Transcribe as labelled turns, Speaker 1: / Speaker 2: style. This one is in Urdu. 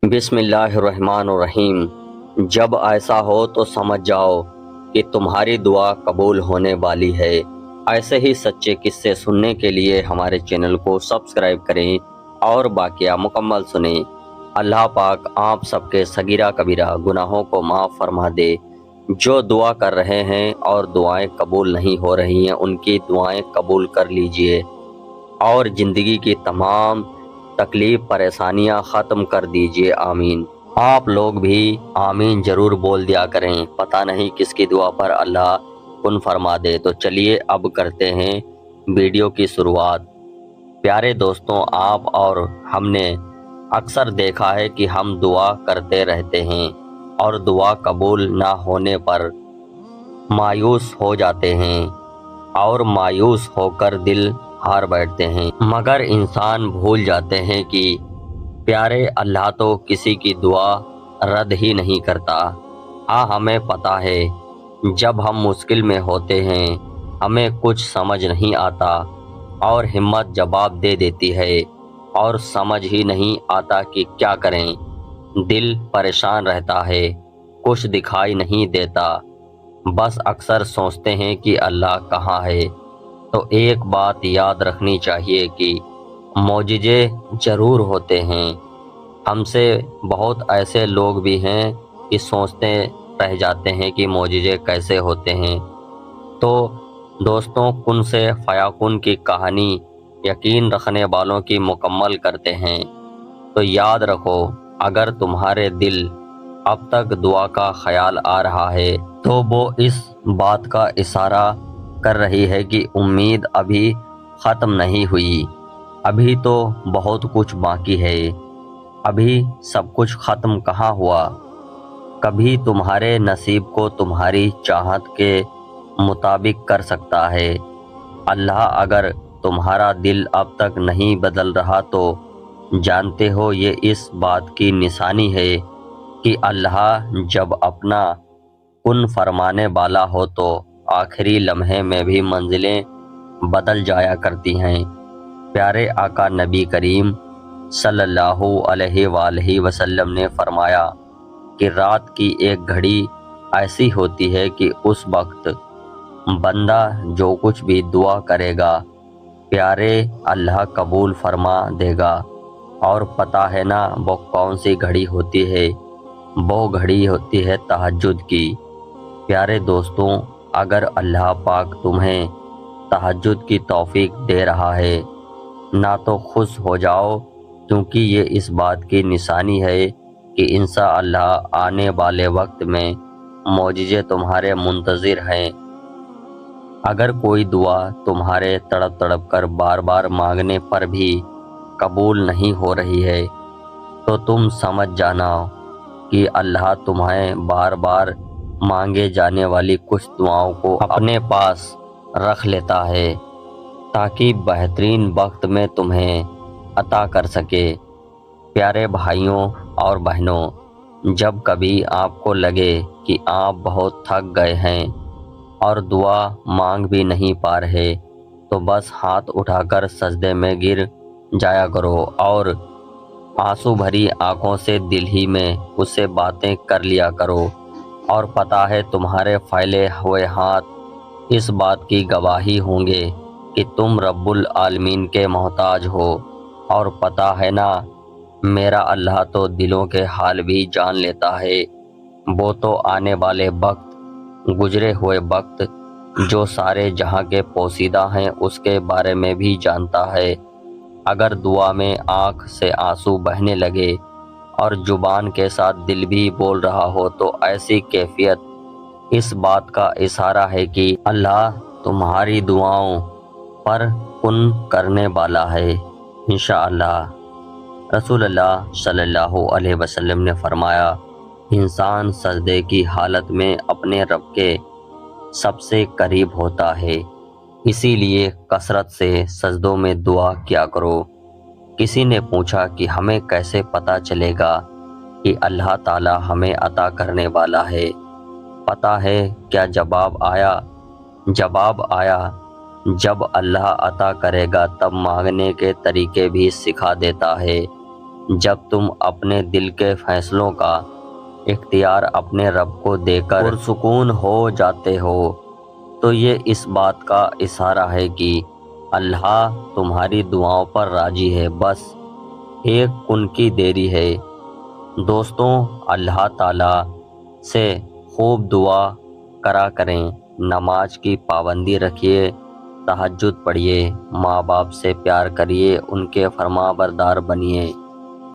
Speaker 1: بسم اللہ الرحمن الرحیم۔ جب ایسا ہو تو سمجھ جاؤ کہ تمہاری دعا قبول ہونے والی ہے۔ ایسے ہی سچے قصے سننے کے لیے ہمارے چینل کو سبسکرائب کریں اور باقیہ مکمل سنیں۔ اللہ پاک آپ سب کے صغیرہ کبیرہ گناہوں کو معاف فرما دے۔ جو دعا کر رہے ہیں اور دعائیں قبول نہیں ہو رہی ہیں، ان کی دعائیں قبول کر لیجئے اور زندگی کی تمام تکلیف پریشانیاں ختم کر دیجئے، آمین۔ آپ لوگ بھی آمین ضرور بول دیا کریں، پتہ نہیں کس کی دعا پر اللہ کن فرما دے۔ تو چلیے اب کرتے ہیں ویڈیو کی شروعات۔ پیارے دوستوں، آپ اور ہم نے اکثر دیکھا ہے کہ ہم دعا کرتے رہتے ہیں اور دعا قبول نہ ہونے پر مایوس ہو جاتے ہیں اور مایوس ہو کر دل ہار بیٹھتے ہیں، مگر انسان بھول جاتے ہیں کہ پیارے اللہ تو کسی کی دعا رد ہی نہیں کرتا۔ ہاں، ہمیں پتہ ہے جب ہم مشکل میں ہوتے ہیں، ہمیں کچھ سمجھ نہیں آتا اور ہمت جواب دے دیتی ہے اور سمجھ ہی نہیں آتا کہ کیا کریں۔ دل پریشان رہتا ہے، کچھ دکھائی نہیں دیتا، بس اکثر سوچتے ہیں کہ اللہ کہاں ہے۔ تو ایک بات یاد رکھنی چاہیے کہ معجزے ضرور ہوتے ہیں۔ ہم سے بہت ایسے لوگ بھی ہیں کہ سوچتے رہ جاتے ہیں کہ معجزے کیسے ہوتے ہیں۔ تو دوستوں، کن سے فیکون کی کہانی یقین رکھنے والوں کی مکمل کرتے ہیں۔ تو یاد رکھو، اگر تمہارے دل اب تک دعا کا خیال آ رہا ہے تو وہ اس بات کا اشارہ کر رہی ہے کہ امید ابھی ختم نہیں ہوئی، ابھی تو بہت کچھ باقی ہے، ابھی سب کچھ ختم کہاں ہوا۔ کبھی تمہارے نصیب کو تمہاری چاہت کے مطابق کر سکتا ہے۔ اللہ اگر تمہارا دل اب تک نہیں بدل رہا تو جانتے ہو یہ اس بات کی نشانی ہے کہ اللہ جب اپنا کن فرمانے والا ہو تو آخری لمحے میں بھی منزلیں بدل جایا کرتی ہیں۔ پیارے آقا نبی کریم صلی اللہ علیہ وآلہ وسلم نے فرمایا کہ رات کی ایک گھڑی ایسی ہوتی ہے کہ اس وقت بندہ جو کچھ بھی دعا کرے گا پیارے اللہ قبول فرما دے گا۔ اور پتہ ہے نا وہ کون سی گھڑی ہوتی ہے؟ وہ گھڑی ہوتی ہے تہجد کی۔ پیارے دوستوں، اگر اللہ پاک تمہیں تہجد کی توفیق دے رہا ہے نہ تو خوش ہو جاؤ، کیونکہ یہ اس بات کی نشانی ہے کہ انشاءاللہ آنے والے وقت میں معجزے تمہارے منتظر ہیں۔ اگر کوئی دعا تمہارے تڑپ تڑپ کر بار بار مانگنے پر بھی قبول نہیں ہو رہی ہے تو تم سمجھ جانا کہ اللہ تمہیں بار بار مانگے جانے والی کچھ دعاؤں کو اپنے پاس رکھ لیتا ہے تاکہ بہترین وقت میں تمہیں عطا کر سکے۔ پیارے بھائیوں اور بہنوں، جب کبھی آپ کو لگے کہ آپ بہت تھک گئے ہیں اور دعا مانگ بھی نہیں پا رہے تو بس ہاتھ اٹھا کر سجدے میں گر جایا کرو اور آنسو بھری آنکھوں سے دل ہی میں اس سے باتیں کر لیا کرو، اور پتہ ہے تمہارے پھیلے ہوئے ہاتھ اس بات کی گواہی ہوں گے کہ تم رب العالمین کے محتاج ہو۔ اور پتہ ہے نا، میرا اللہ تو دلوں کے حال بھی جان لیتا ہے، وہ تو آنے والے وقت، گزرے ہوئے وقت جو سارے جہاں کے پوشیدہ ہیں اس کے بارے میں بھی جانتا ہے۔ اگر دعا میں آنکھ سے آنسو بہنے لگے اور زبان کے ساتھ دل بھی بول رہا ہو تو ایسی کیفیت اس بات کا اشارہ ہے کہ اللہ تمہاری دعاؤں پر کن کرنے والا ہے انشاءاللہ۔ رسول اللہ صلی اللہ علیہ وسلم نے فرمایا، انسان سجدے کی حالت میں اپنے رب کے سب سے قریب ہوتا ہے، اسی لیے کثرت سے سجدوں میں دعا کیا کرو۔ کسی نے پوچھا کہ ہمیں کیسے پتہ چلے گا کہ اللہ تعالی ہمیں عطا کرنے والا ہے؟ پتہ ہے کیا جواب آیا؟ جواب آیا، جب اللہ عطا کرے گا تب مانگنے کے طریقے بھی سکھا دیتا ہے۔ جب تم اپنے دل کے فیصلوں کا اختیار اپنے رب کو دے کر پرسکون ہو جاتے ہو تو یہ اس بات کا اشارہ ہے کہ اللہ تمہاری دعاؤں پر راضی ہے، بس ایک کن کی دیری ہے۔ دوستوں، اللہ تعالیٰ سے خوب دعا کرا کریں، نماز کی پابندی رکھیے، تہجد پڑھیے، ماں باپ سے پیار کریے، ان کے فرما بردار بنیے۔